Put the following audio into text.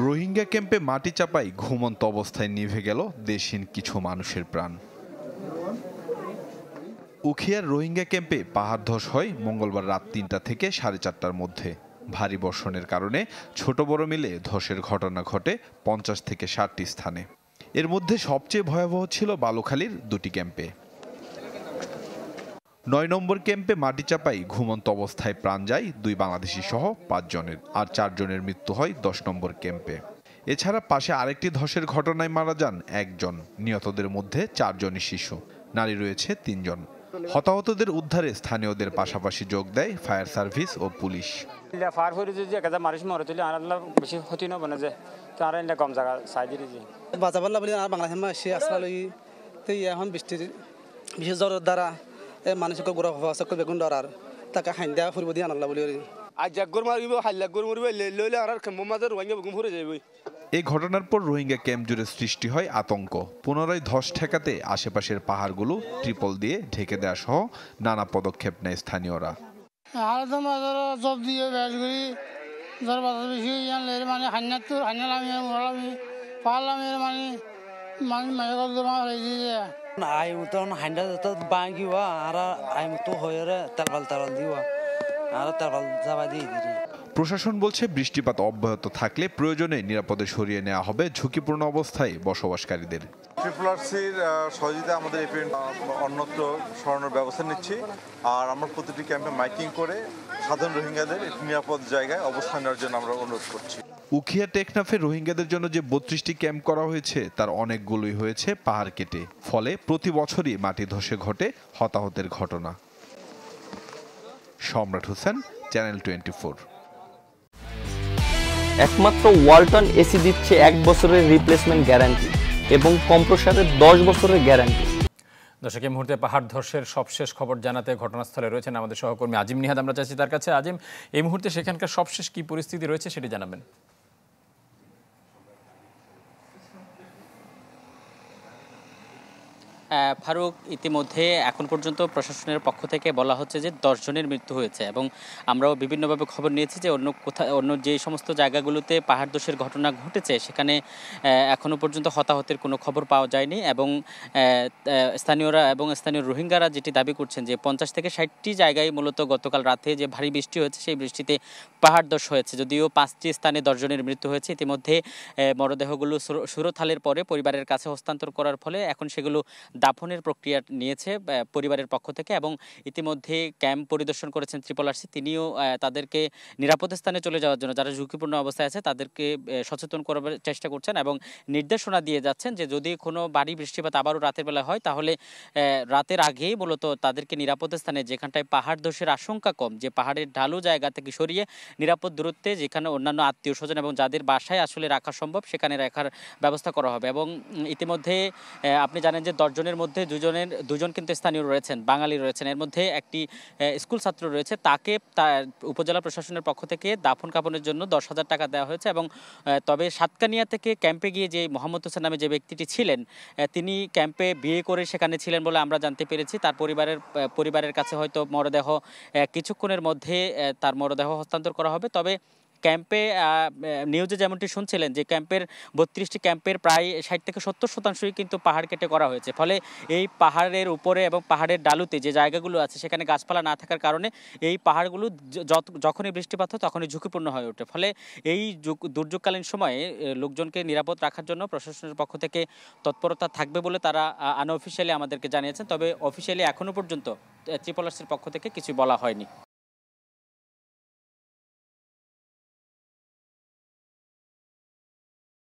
রোহিঙ্গা ক্যাম্পে মাটি চাপায় ঘুমন্ত অবস্থায় নিভে গেল দেশহীন কিছু মানুষের প্রাণ। উখিয়ার রোহিঙ্গা ক্যাম্পে পাহাড় ধস হয় মঙ্গলবার রাত ৩টা থেকে ৪:৩০টার মধ্যে। ভারী বর্ষণের কারণে ছোট বড় মিলে ধসের ঘটনা ঘটে ৫০ থেকে ৬০টি স্থানে। এর মধ্যে সবচেয়ে ভয়াবহ ছিল বালুখালীর দুটি ক্যাম্পে। ৯ নম্বর ক্যাম্পে মাটি চাপাই ঘুমন্ত অবস্থায় প্রাণ যায় ২ বাংলাদেশি সহ ৫ জনের, আর ৪ জনের মৃত্যু হয় ১০ নম্বর ক্যাম্পে। এছাড়া পাশে আরেকটি ধসের ঘটনায় মারা যান ১ জন। নিহতদের মধ্যে ৪ জনই শিশু, নারী রয়েছে ৩ জন। হতাহতদের উদ্ধারে স্থানীয়দের পাশাপাশি যোগ দেয় ফায়ার সার্ভিস ও পুলিশ। এখন বৃষ্টির বিশেষ জ্বরের দ্বারা মানুষকে গোড়া বেগুন ডরার তাকে হাইন্দা ফুরব দিয়ে আনাল্লা বলি এই ঘটনার পর রোহিঙ্গা ক্যাম্প জুড়ে সৃষ্টি হয় আতঙ্ক। পুনরায় ধস ঠেকাতে আশেপাশের পাহাড়গুলো ট্রিপল দিয়ে ঢেকে দেওয়া সহ নানা পদক্ষেপ নেয় স্থানীয়রা। প্রশাসন বলছে বৃষ্টিপাত অব্যাহত থাকলে প্রয়োজনে নিরাপদে সরিয়ে নেওয়া হবে ঝুঁকিপূর্ণ অবস্থায় বসবাসকারীদের। ট্রিপলআরসির সহযোগিতায় আমাদের অন্যত্র সরানোর ব্যবস্থা নিচ্ছি, আর আমরা প্রতিটি ক্যাম্পে মাইকিং করে সাধারণ রোহিঙ্গাদের নিরাপদ জায়গায় অবস্থান নেওয়ার জন্য আমরা অনুরোধ করছি। উখিয়া টেকনাফে রোহিঙ্গাদের জন্য যে ৩২টি ক্যাম্প করা হয়েছে তার অনেকগুলোই হয়েছে পাহাড় কেটে। ফলে প্রতি বছরই মাটি ধসে ঘটে হতাহতের ঘটনা। সম্রাট হোসেন, চ্যানেল 24। একমাত্র ওয়ালটন এসি দিচ্ছে ১ বছরের রিপ্লেসমেন্ট গ্যারান্টি এবং কম্প্রেসরের ১০ বছরের গ্যারান্টি। দর্শক, এই মুহূর্তে পাহাড় ধসের সবশেষ খবর জানাতে ঘটনাস্থলে রয়েছেন আমাদের সহকর্মী আজিম নিহাদ। আমরা চাচ্ছি তার কাছে। আজিম, এই মুহূর্তে সেখানকার সবশেষ কি পরিস্থিতি রয়েছে সেটি জানাবেন। ফারুক, ইতিমধ্যে এখন পর্যন্ত প্রশাসনের পক্ষ থেকে বলা হচ্ছে যে ১০ জনের মৃত্যু হয়েছে, এবং আমরাও বিভিন্নভাবে খবর নিয়েছি যে অন্য যে সমস্ত জায়গাগুলোতে পাহাড় ধসের ঘটনা ঘটেছে সেখানে এখনও পর্যন্ত হতাহতের কোনো খবর পাওয়া যায়নি। এবং স্থানীয়রা এবং স্থানীয় রোহিঙ্গারা যেটি দাবি করছেন যে ৫০ থেকে ৬০টি জায়গায় মূলত গতকাল রাতে যে ভারী বৃষ্টি হয়েছে সেই বৃষ্টিতে পাহাড় ধস হয়েছে। যদিও ৫টি স্থানে ১০ জনের মৃত্যু হয়েছে। ইতিমধ্যে মরদেহগুলো সুরতহালের পরে পরিবারের কাছে হস্তান্তর করার ফলে এখন সেগুলো দাফনের প্রক্রিয়া নিয়েছে পরিবারের পক্ষ থেকে। এবং ইতিমধ্যে ক্যাম্প পরিদর্শন করেছেন ট্রিপলআরসি। তিনিও তাদেরকে নিরাপদ স্থানে চলে যাওয়ার জন্য, যারা ঝুঁকিপূর্ণ অবস্থায় আছে তাদেরকে সচেতন করার চেষ্টা করছেন এবং নির্দেশনা দিয়ে যাচ্ছেন যে যদি কোনো ভারী বৃষ্টিপাত আবারও রাতের বেলা হয় তাহলে রাতের আগেই মূলত তাদেরকে নিরাপদ স্থানে, যেখানটায় পাহাড় ধসের আশঙ্কা কম, যে পাহাড়ের ঢালু জায়গা থেকে সরিয়ে নিরাপদ দূরত্বে যেখানে অন্যান্য আত্মীয় স্বজন এবং যাদের বাসায় আসলে রাখা সম্ভব সেখানে রাখার ব্যবস্থা করা হবে। এবং ইতিমধ্যে আপনি জানেন যে ১০ জনের মধ্যে দুজন কিন্তু স্থানীয় রয়েছেন, বাঙালি রয়েছেন। এর মধ্যে একটি স্কুল ছাত্র রয়েছে, তাকে উপজেলা প্রশাসনের পক্ষ থেকে দাফন কাফনের জন্য ১০,০০০ টাকা দেওয়া হয়েছে। এবং তবে সাতকানিয়া থেকে ক্যাম্পে গিয়ে যে মোহাম্মদ হোসেন নামে যে ব্যক্তিটি ছিলেন, তিনি ক্যাম্পে বিয়ে করে সেখানে ছিলেন বলে আমরা জানতে পেরেছি। তার পরিবারের কাছে হয়তো মরদেহ কিছুক্ষণের মধ্যে তার মরদেহ হস্তান্তর করা হবে। তবে ক্যাম্পে নিউজে যেমনটি শুনছিলেন যে ক্যাম্পের ৩২টি ক্যাম্পের প্রায় ৬০ থেকে ৭০% কিন্তু পাহাড় কেটে করা হয়েছে। ফলে এই পাহাড়ের উপরে এবং পাহাড়ের ডালুতে যে জায়গাগুলো আছে সেখানে গাছপালা না থাকার কারণে এই পাহাড়গুলো যখনই বৃষ্টিপাত হয় তখনই ঝুঁকিপূর্ণ হয়ে ওঠে। ফলে এই দুর্যোগকালীন সময়ে লোকজনকে নিরাপদ রাখার জন্য প্রশাসনের পক্ষ থেকে তৎপরতা থাকবে বলে তারা আনঅফিসিয়ালি আমাদেরকে জানিয়েছেন। তবে অফিসিয়ালি এখনও পর্যন্ত ট্রিপলআরসির পক্ষ থেকে কিছু বলা হয়নি।